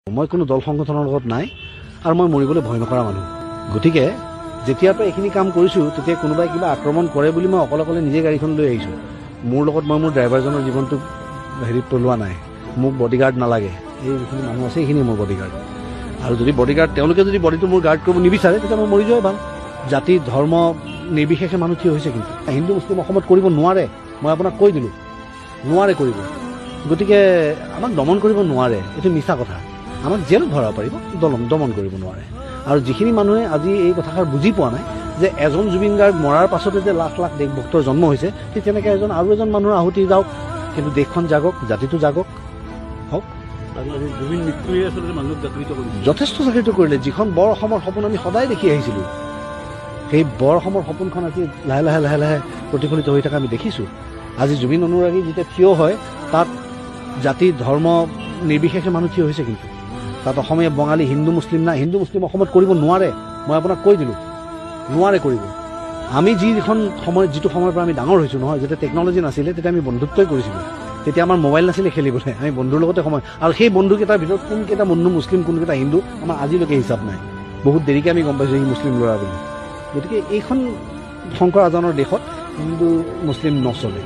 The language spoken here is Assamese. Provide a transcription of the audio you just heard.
মই কোনো দল সংগঠনৰ লগত নাই আৰু মই মৰিবলৈ ভয় নকৰা মানুহ। গতিকে যেতিয়াৰ পৰা এইখিনি কাম কৰিছোঁ তেতিয়া কোনোবাই কিবা আক্ৰমণ কৰে বুলি মই অকলে নিজে গাড়ীখন লৈ আহিছোঁ। মোৰ লগত মই মোৰ ড্ৰাইভাৰজনৰ জীৱনটো হেৰিত পেলোৱা নাই। মোক বডিগাৰ্ড নালাগে। এই যিখিনি মানুহ আছে এইখিনি মোৰ বডিগাৰ্ড। আৰু যদি বডিগাৰ্ড তেওঁলোকে যদি বডিটো মোৰ গাৰ্ড কৰিব নিবিচাৰে তেতিয়া মই মৰি যোৱাই ভাল। জাতি ধৰ্ম নিৰ্বিশেষে মানুহ থিয় হৈছে, কিন্তু হিন্দু মুছলিম অসমত কৰিব নোৱাৰে। মই আপোনাক কৈ দিলোঁ নোৱাৰে কৰিব। গতিকে আমাক দমন কৰিব নোৱাৰে, এইটো মিছা কথা। আমাক জেলত ভৰাব পাৰিব, দমন কৰিব নোৱাৰে। আৰু যিখিনি মানুহে আজি এই কথাষাৰ বুজি পোৱা নাই যে এজন জুবিন গাৰ্গ মৰাৰ পাছতে যে লাখ লাখ দেশভক্তৰ জন্ম হৈছে, ঠিক তেনেকৈ আৰু এজন মানুহৰ আহুতি যাওক, কিন্তু দেশখন জাগক, জাতিটো জাগক হওক। জুবিন মৃত্যুৱে আচলতে মানুহক জাগৃত কৰিছে, যথেষ্ট জাগৃত কৰিলে। যিখন বৰ অসমৰ সপোন আমি সদায় দেখি আহিছিলোঁ, সেই বৰ অসমৰ সপোনখন আজি লাহে লাহে প্ৰতিফলিত হৈ থকা আমি দেখিছোঁ। আজি জুবিন অনুৰাগী যেতিয়া থিয় হয় তাত জাতি ধৰ্ম নিৰ্বিশেষে মানুহ থিয় হৈছে, কিন্তু তাত অসমীয়া বঙালী হিন্দু মুছলিম নাই। হিন্দু মুছলিম অসমত কৰিব নোৱাৰে। মই আপোনাক কৈ দিলোঁ নোৱাৰে কৰিব। আমি যিটো সময়ৰ পৰা আমি ডাঙৰ হৈছোঁ নহয়, যেতিয়া টেকন'লজি নাছিলে তেতিয়া আমি বন্ধুত্বই কৰিছিলোঁ। তেতিয়া আমাৰ মোবাইল নাছিলে খেলিবলৈ, আমি বন্ধুৰ লগতে সময়। আৰু সেই বন্ধুকেইটাৰ ভিতৰত কোনকেইটা বন্ধু মুছলিম কোনকেইটা হিন্দু আমাৰ আজিলৈকে হিচাপ নাই। বহুত দেৰিকৈ আমি গম পাইছোঁ সি মুছলিম ল'ৰা বুলি। গতিকে এইখন শংকৰ আজানৰ দেশত হিন্দু মুছলিম নচলে।